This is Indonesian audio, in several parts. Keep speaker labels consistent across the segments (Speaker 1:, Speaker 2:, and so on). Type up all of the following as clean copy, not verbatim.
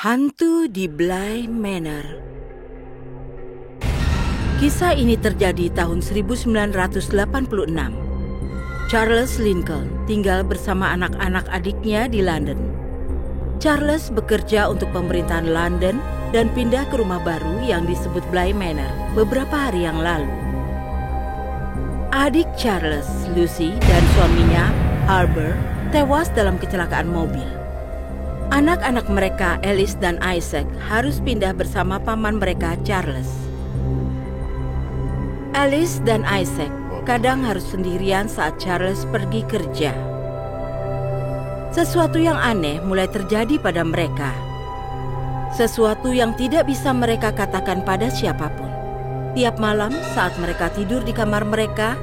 Speaker 1: Hantu di Bly Manor. Kisah ini terjadi tahun 1986. Charles Lincoln tinggal bersama anak-anak adiknya di London. Charles bekerja untuk pemerintahan London dan pindah ke rumah baru yang disebut Bly Manor beberapa hari yang lalu. Adik Charles, Lucy, dan suaminya, Albert, tewas dalam kecelakaan mobil. Anak-anak mereka, Alice dan Isaac, harus pindah bersama paman mereka, Charles. Alice dan Isaac kadang harus sendirian saat Charles pergi kerja. Sesuatu yang aneh mulai terjadi pada mereka. Sesuatu yang tidak bisa mereka katakan pada siapapun. Tiap malam saat mereka tidur di kamar mereka,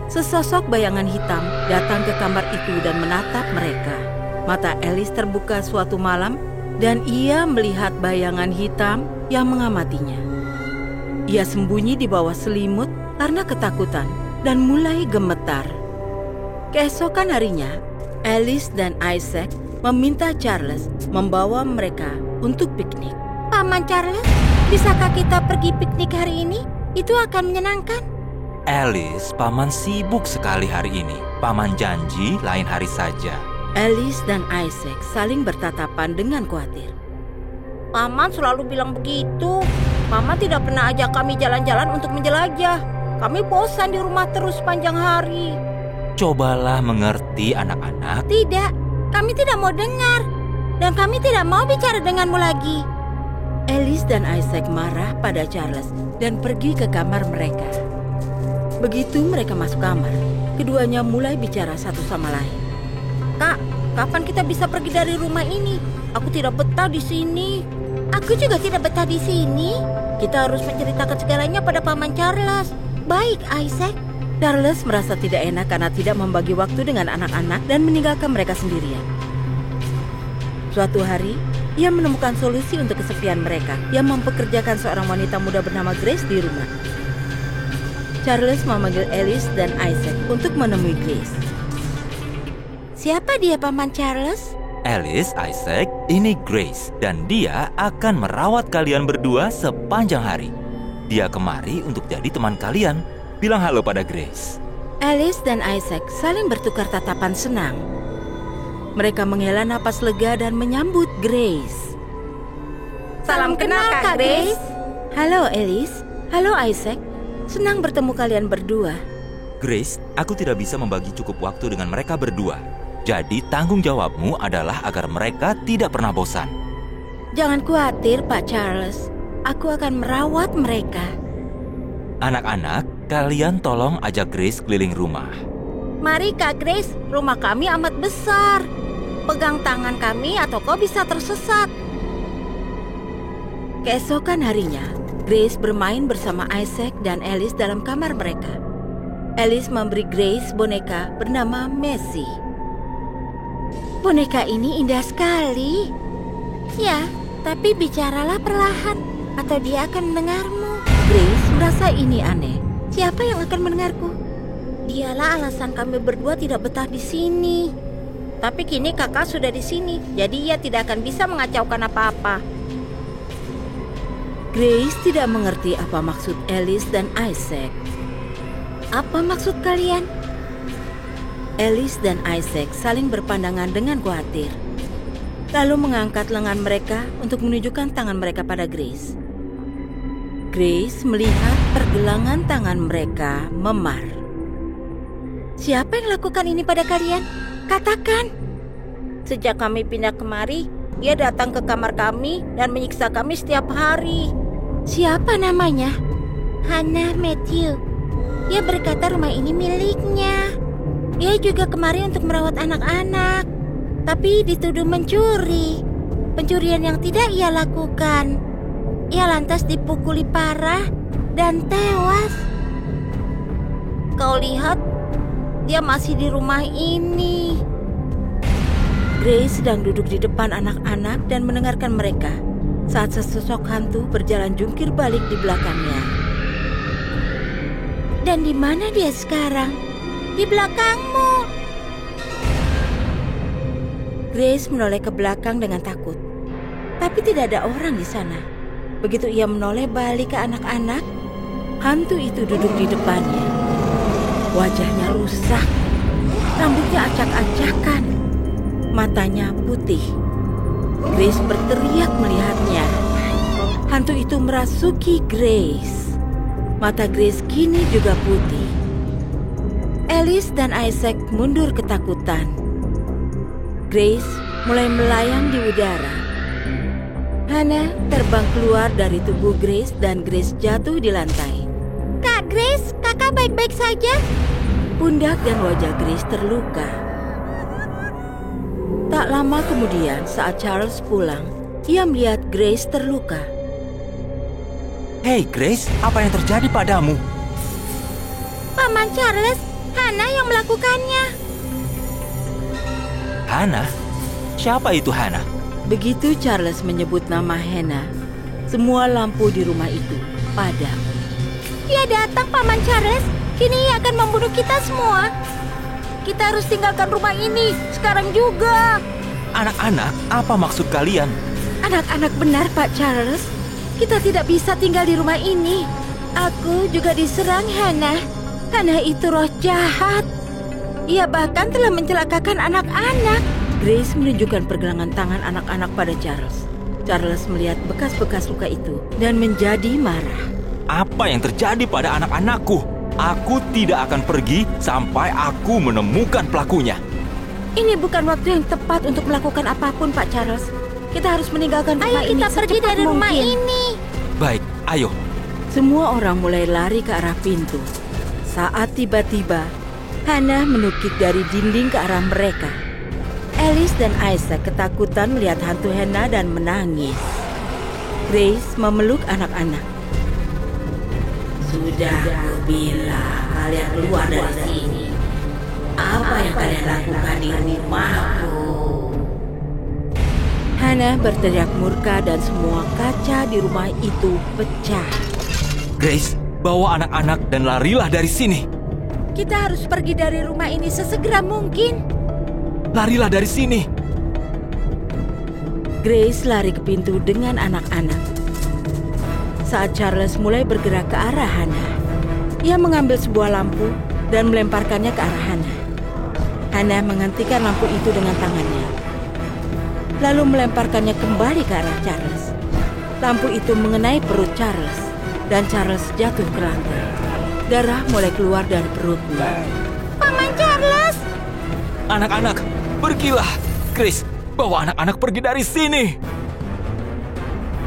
Speaker 1: sesosok bayangan hitam datang ke kamar itu dan menatap mereka. Mata Alice terbuka suatu malam dan ia melihat bayangan hitam yang mengamatinya. Ia sembunyi di bawah selimut karena ketakutan dan mulai gemetar. Keesokan harinya, Alice dan Isaac meminta Charles membawa mereka untuk piknik.
Speaker 2: Paman Charles, bisakah kita pergi piknik hari ini? Itu akan menyenangkan.
Speaker 3: Alice, paman sibuk sekali hari ini. Paman janji lain hari saja.
Speaker 1: Alice dan Isaac saling bertatapan dengan khawatir.
Speaker 2: Paman selalu bilang begitu. Paman tidak pernah ajak kami jalan-jalan untuk menjelajah. Kami bosan di rumah terus sepanjang hari.
Speaker 3: Cobalah mengerti anak-anak.
Speaker 2: Tidak, kami tidak mau dengar. Dan kami tidak mau bicara denganmu lagi.
Speaker 1: Alice dan Isaac marah pada Charles dan pergi ke kamar mereka. Begitu mereka masuk kamar, keduanya mulai bicara satu sama lain.
Speaker 2: Kak, kapan kita bisa pergi dari rumah ini? Aku tidak betah di sini. Aku juga tidak betah di sini. Kita harus menceritakan segalanya pada paman Charles. Baik, Isaac.
Speaker 1: Charles merasa tidak enak karena tidak membagi waktu dengan anak-anak dan meninggalkan mereka sendirian. Suatu hari, ia menemukan solusi untuk kesepian mereka yang mempekerjakan seorang wanita muda bernama Grace di rumah. Charles memanggil Alice dan Isaac untuk menemui Grace.
Speaker 2: Siapa dia, paman Charles?
Speaker 3: Alice, Isaac, ini Grace dan dia akan merawat kalian berdua sepanjang hari. Dia kemari untuk jadi teman kalian. Bilang halo pada Grace.
Speaker 1: Alice dan Isaac saling bertukar tatapan senang. Mereka menghela napas lega dan menyambut Grace.
Speaker 2: Salam kenal, Kak Grace.
Speaker 1: Halo Alice, halo Isaac. Senang bertemu kalian berdua.
Speaker 3: Grace, aku tidak bisa membagi cukup waktu dengan mereka berdua. Jadi tanggung jawabmu adalah agar mereka tidak pernah bosan.
Speaker 1: Jangan khawatir, Pak Charles. Aku akan merawat mereka.
Speaker 3: Anak-anak, kalian tolong ajak Grace keliling rumah.
Speaker 2: Mari Kak Grace, rumah kami amat besar. Pegang tangan kami atau kau bisa tersesat.
Speaker 1: Keesokan harinya, Grace bermain bersama Isaac dan Alice dalam kamar mereka. Alice memberi Grace boneka bernama Messi.
Speaker 2: Boneka ini indah sekali. Ya, tapi bicaralah perlahan atau dia akan mendengarmu.
Speaker 1: Grace merasa ini aneh.
Speaker 2: Siapa yang akan mendengarku? Dialah alasan kami berdua tidak betah di sini. Tapi kini kakak sudah di sini, jadi ia tidak akan bisa mengacaukan apa-apa.
Speaker 1: Grace tidak mengerti apa maksud Alice dan Isaac.
Speaker 2: Apa maksud kalian?
Speaker 1: Alice dan Isaac saling berpandangan dengan khawatir. Lalu mengangkat lengan mereka untuk menunjukkan tangan mereka pada Grace. Grace melihat pergelangan tangan mereka memar.
Speaker 2: Siapa yang lakukan ini pada kalian? Katakan. Sejak kami pindah kemari, ia datang ke kamar kami dan menyiksa kami setiap hari. Siapa namanya? Hannah Matthew. Ia berkata rumah ini miliknya. Ia juga kemari untuk merawat anak-anak, tapi dituduh mencuri. Pencurian yang tidak ia lakukan. Ia lantas dipukuli parah dan tewas. Kau lihat, dia masih di rumah ini.
Speaker 1: Grace sedang duduk di depan anak-anak dan mendengarkan mereka saat sesosok hantu berjalan jungkir balik di belakangnya.
Speaker 2: Dan di mana dia sekarang? Di belakangmu.
Speaker 1: Grace menoleh ke belakang dengan takut. tapi tidak ada orang di sana. Begitu ia menoleh balik ke anak-anak, hantu itu duduk di depannya. Wajahnya rusak, rambutnya acak-acakan, matanya putih. Grace berteriak melihatnya. Hantu itu merasuki Grace. Mata Grace kini juga putih. Alice dan Isaac mundur ketakutan. Grace mulai melayang di udara. Hannah terbang keluar dari tubuh Grace dan Grace jatuh di lantai.
Speaker 2: Kak Grace, kakak baik-baik saja?
Speaker 1: Pundak dan wajah Grace terluka. Tak lama kemudian saat Charles pulang, ia melihat Grace terluka.
Speaker 3: Hei Grace, apa yang terjadi padamu?
Speaker 2: Paman Charles, Hannah yang melakukannya.
Speaker 3: Hannah? Siapa itu Hannah?
Speaker 1: Begitu Charles menyebut nama Hannah, semua lampu di rumah itu padam.
Speaker 2: Ia datang, Paman Charles. Kini ia akan membunuh kita semua. Kita harus tinggalkan rumah ini sekarang juga.
Speaker 3: Anak-anak, apa maksud kalian?
Speaker 1: Anak-anak benar, Pak Charles. Kita tidak bisa tinggal di rumah ini. Aku juga diserang Hannah. Hannah itu roh jahat. Ia bahkan telah mencelakakan anak-anak. Grace menunjukkan pergelangan tangan anak-anak pada Charles. Charles melihat bekas-bekas luka itu dan menjadi marah.
Speaker 3: Apa yang terjadi pada anak-anakku? Aku tidak akan pergi sampai aku menemukan pelakunya.
Speaker 1: Ini bukan waktu yang tepat untuk melakukan apapun, Pak Charles. Kita harus meninggalkan rumah
Speaker 2: Ayo
Speaker 1: ini
Speaker 2: kita pergi
Speaker 1: secepat
Speaker 2: dari rumah
Speaker 1: mungkin.
Speaker 2: ini.
Speaker 3: Baik, ayo.
Speaker 1: Semua orang mulai lari ke arah pintu. Saat tiba-tiba, Hannah menukik dari dinding ke arah mereka. Alice dan Isaac ketakutan melihat hantu Hannah dan menangis. Grace memeluk anak-anak.
Speaker 4: Sudah kubilang kalian keluar dari sini. Apa yang kalian lakukan di rumahku?
Speaker 1: Hannah berteriak murka dan semua kaca di rumah itu pecah.
Speaker 3: Grace, bawa anak-anak dan larilah dari sini.
Speaker 1: Kita harus pergi dari rumah ini sesegera mungkin.
Speaker 3: Larilah dari sini.
Speaker 1: Grace lari ke pintu dengan anak-anak. Saat Charles mulai bergerak ke arah Hannah, ia mengambil sebuah lampu dan melemparkannya ke arah Hannah. Hannah menghentikan lampu itu dengan tangannya, lalu melemparkannya kembali ke arah Charles. Lampu itu mengenai perut Charles, dan Charles jatuh ke lantai. Darah mulai keluar dari perutnya.
Speaker 2: Paman Charles!
Speaker 3: Anak-anak, pergilah. Grace, bawa anak-anak pergi dari sini.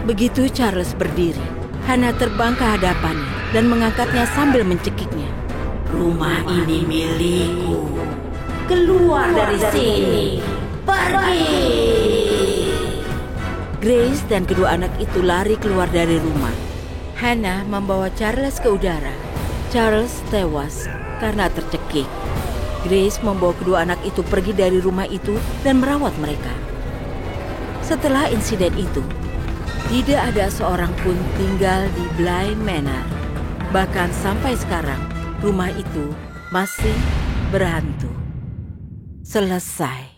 Speaker 1: Begitu Charles berdiri, Hannah terbang ke hadapannya dan mengangkatnya sambil mencekiknya.
Speaker 4: Rumah ini milikku. Keluar dari sini. Pergi.
Speaker 1: Grace dan kedua anak itu lari keluar dari rumah. Hannah membawa Charles ke udara. Charles tewas karena tercekik. Grace membawa kedua anak itu pergi dari rumah itu dan merawat mereka. Setelah insiden itu, tidak ada seorang pun tinggal di Bly Manor. Bahkan sampai sekarang, rumah itu masih berhantu. Selesai.